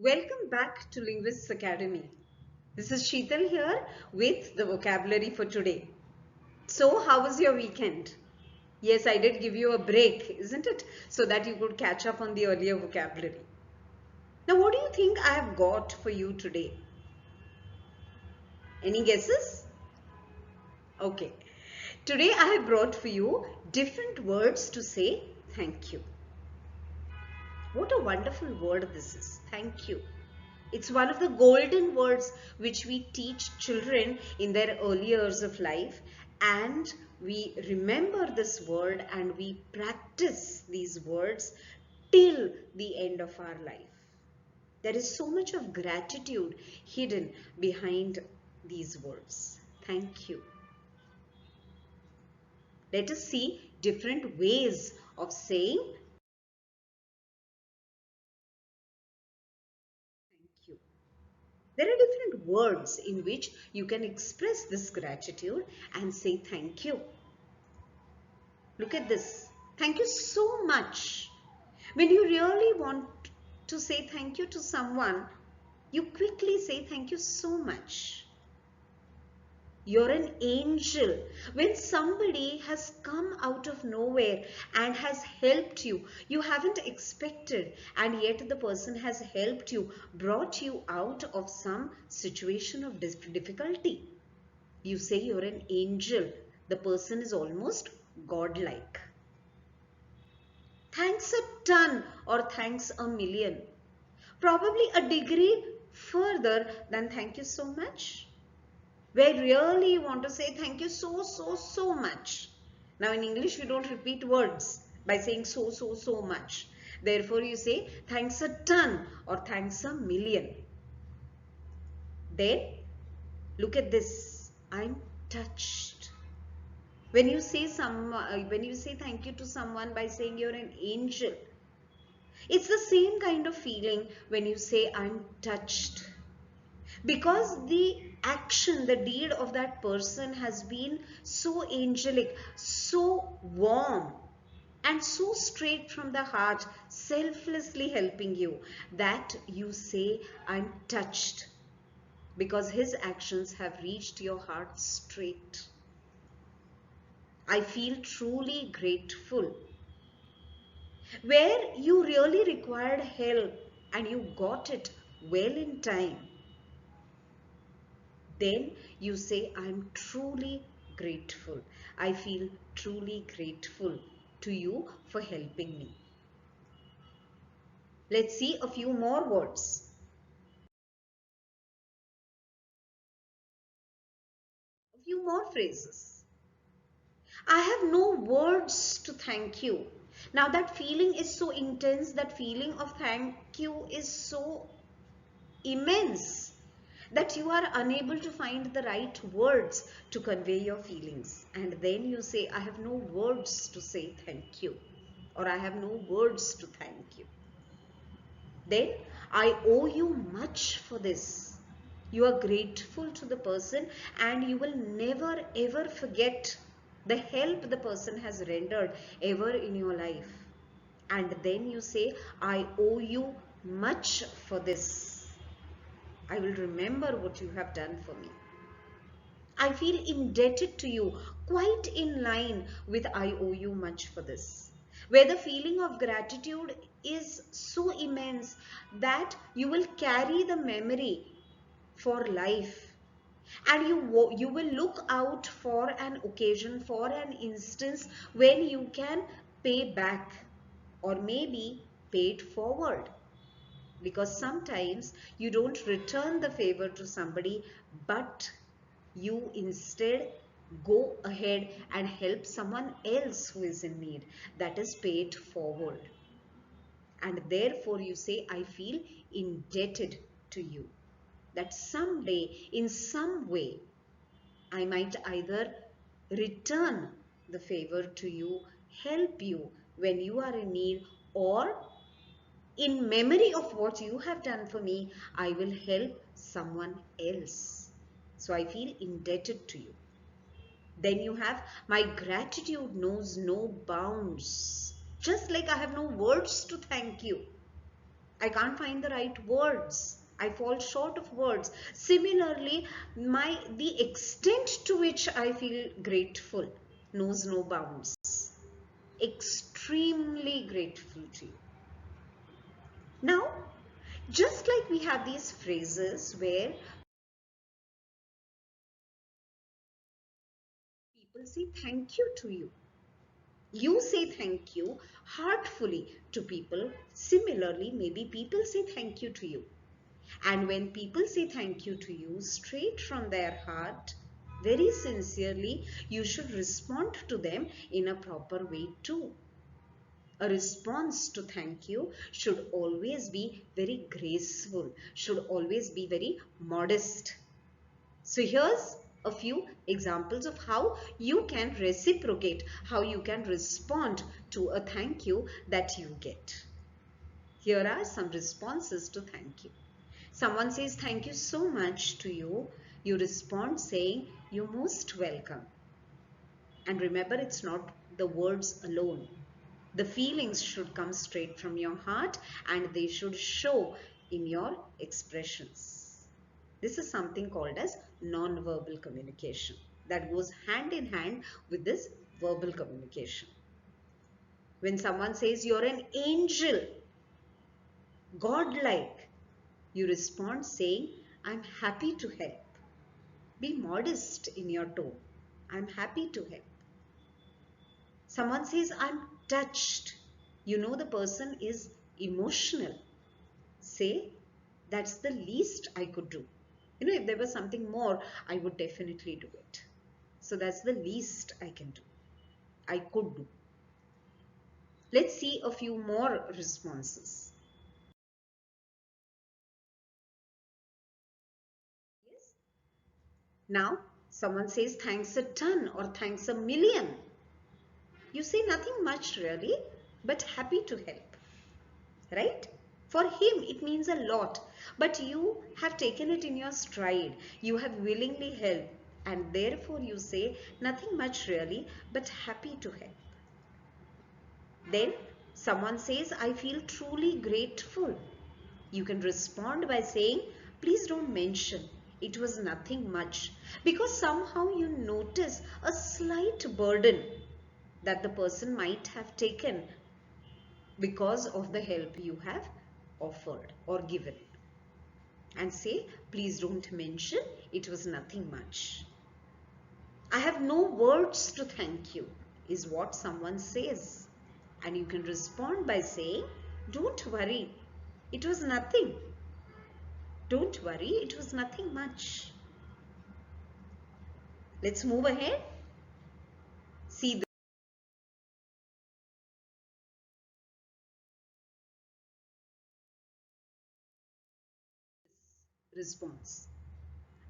Welcome back to Linguists Academy. This is Sheetal here with the vocabulary for today. So, how was your weekend? Yes, I did give you a break, isn't it? So that you could catch up on the earlier vocabulary. Now, what do you think I have got for you today? Any guesses? Okay. Today I have brought for you different words to say thank you. What a wonderful word this is. Thank you. It's one of the golden words which we teach children in their early years of life, and we remember this word and we practice these words till the end of our life. There is so much of gratitude hidden behind these words. Thank you. Let us see different ways of saying thank you. There are different words in which you can express this gratitude and say thank you. Look at this. Thank you so much. When you really want to say thank you to someone, you quickly say thank you so much. You're an angel. When somebody has come out of nowhere and has helped you, you haven't expected, and yet the person has helped you, brought you out of some situation of difficulty. You say you're an angel. The person is almost godlike. Thanks a ton or thanks a million. Probably a degree further than thank you so much. Where really you want to say thank you so much. Now in English we don't repeat words by saying so much. Therefore you say thanks a ton or thanks a million. Then look at this. I'm touched. When you say thank you to someone by saying you're an angel, it's the same kind of feeling when you say I'm touched. Because the action, the deed of that person has been so angelic, so warm, and so straight from the heart, selflessly helping you, that you say, I'm touched. Because his actions have reached your heart straight. I feel truly grateful. Where you really required help and you got it well in time, then you say, I'm truly grateful. I feel truly grateful to you for helping me. Let's see a few more words. A few more phrases. I have no words to thank you. Now that feeling is so intense, that feeling of thank you is so immense that you are unable to find the right words to convey your feelings. And then you say, I have no words to say thank you, or I have no words to thank you. Then I owe you much for this. You are grateful to the person and you will never ever forget the help the person has rendered ever in your life. And then you say, I owe you much for this. I will remember what you have done for me. I feel indebted to you, quite in line with I owe you much for this. Where the feeling of gratitude is so immense that you will carry the memory for life. And you will look out for an occasion, for an instance when you can pay back or maybe pay it forward. Because sometimes you don't return the favor to somebody, but you instead go ahead and help someone else who is in need. That is pay it forward. And therefore you say, I feel indebted to you. That someday, in some way, I might either return the favor to you, help you when you are in need, or in memory of what you have done for me, I will help someone else. So I feel indebted to you. Then you have, my gratitude knows no bounds. Just like I have no words to thank you, I can't find the right words. I fall short of words. Similarly, the extent to which I feel grateful knows no bounds. Extremely grateful to you. Now, just like we have these phrases where people say thank you to you. You say thank you heartfully to people. Similarly, maybe people say thank you to you. And when people say thank you to you straight from their heart, very sincerely, you should respond to them in a proper way too. A response to thank you should always be very graceful, should always be very modest. So here's a few examples of how you can reciprocate, how you can respond to a thank you that you get. Here are some responses to thank you. Someone says thank you so much to you. You respond saying you're most welcome. And remember, it's not the words alone. The feelings should come straight from your heart and they should show in your expressions. This is something called as non-verbal communication that goes hand in hand with this verbal communication. When someone says you're an angel, godlike, you respond saying, I'm happy to help. Be modest in your tone. I'm happy to help. Someone says, I'm touched. You know the person is emotional. Say, that's the least I could do. You know, if there was something more, I would definitely do it. So that's the least I can do. I could do. Let's see a few more responses. Yes. Now, someone says thanks a ton or thanks a million. You say nothing much really, but happy to help. Right? For him, it means a lot, but you have taken it in your stride. You have willingly helped, and therefore you say nothing much really, but happy to help. Then someone says, I feel truly grateful. You can respond by saying, please don't mention. It was nothing much, because somehow you notice a slight burden that the person might have taken because of the help you have offered or given. And say, please don't mention, it was nothing much. I have no words to thank you, is what someone says. And you can respond by saying, don't worry, it was nothing. Don't worry, it was nothing much. Let's move ahead. See the response.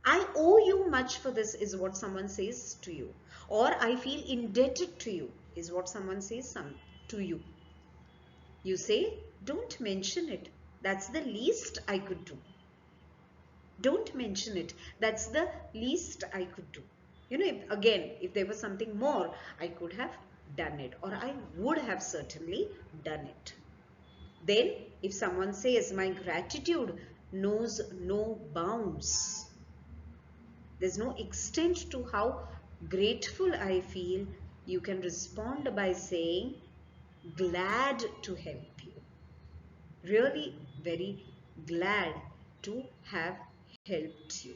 I owe you much for this is what someone says to you. Or I feel indebted to you is what someone says to you. You say, don't mention it. That's the least I could do. Don't mention it. That's the least I could do. You know, if there was something more, I could have done it, or I would have certainly done it. Then, if someone says, my gratitude knows no bounds, there's no extent to how grateful I feel, you can respond by saying, glad to help you. Really very glad to have helped you.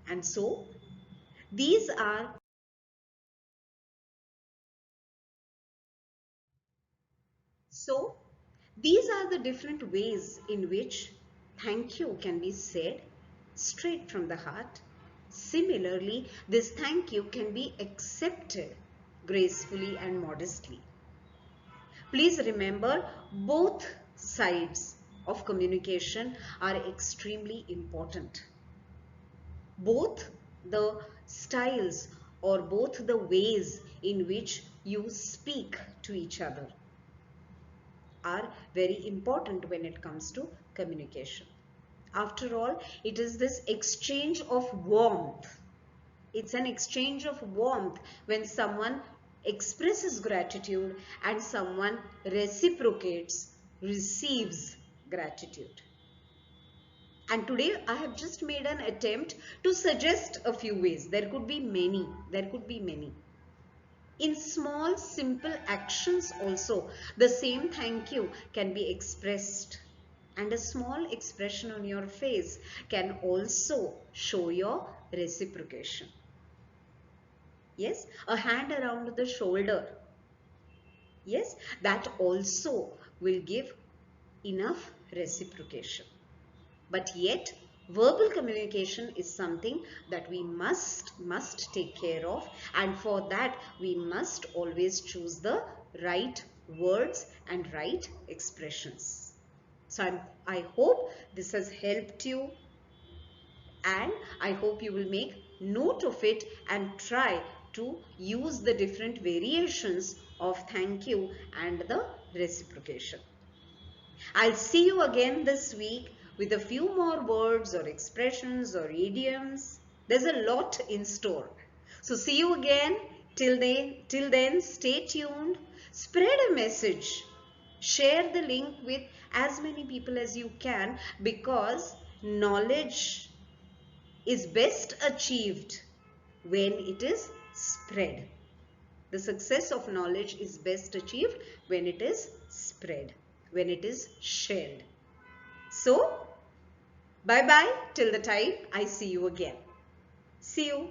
And so these are so these are the different ways in which thank you can be said straight from the heart. Similarly, this thank you can be accepted gracefully and modestly. Please remember, both sides of communication are extremely important. Both the styles or both the ways in which you speak to each other are very important when it comes to communication. After all, it is this exchange of warmth. It's an exchange of warmth when someone expresses gratitude and someone reciprocates, receives gratitude. And today I have just made an attempt to suggest a few ways. There could be many. There could be many. In small, simple actions also, the same thank you can be expressed. And a small expression on your face can also show your reciprocation. Yes, a hand around the shoulder. Yes, that also will give enough reciprocation. But yet, verbal communication is something that we must take care of, and for that we must always choose the right words and right expressions. So I hope this has helped you, and I hope you will make note of it and try to use the different variations of thank you and the reciprocation. I'll see you again this week with a few more words or expressions or idioms. There's a lot in store. So see you again. Till then, stay tuned. Spread a message. Share the link with as many people as you can, because knowledge is best achieved when it is spread. The success of knowledge is best achieved when it is spread, when it is shared. So, bye-bye till the time I see you again. See you.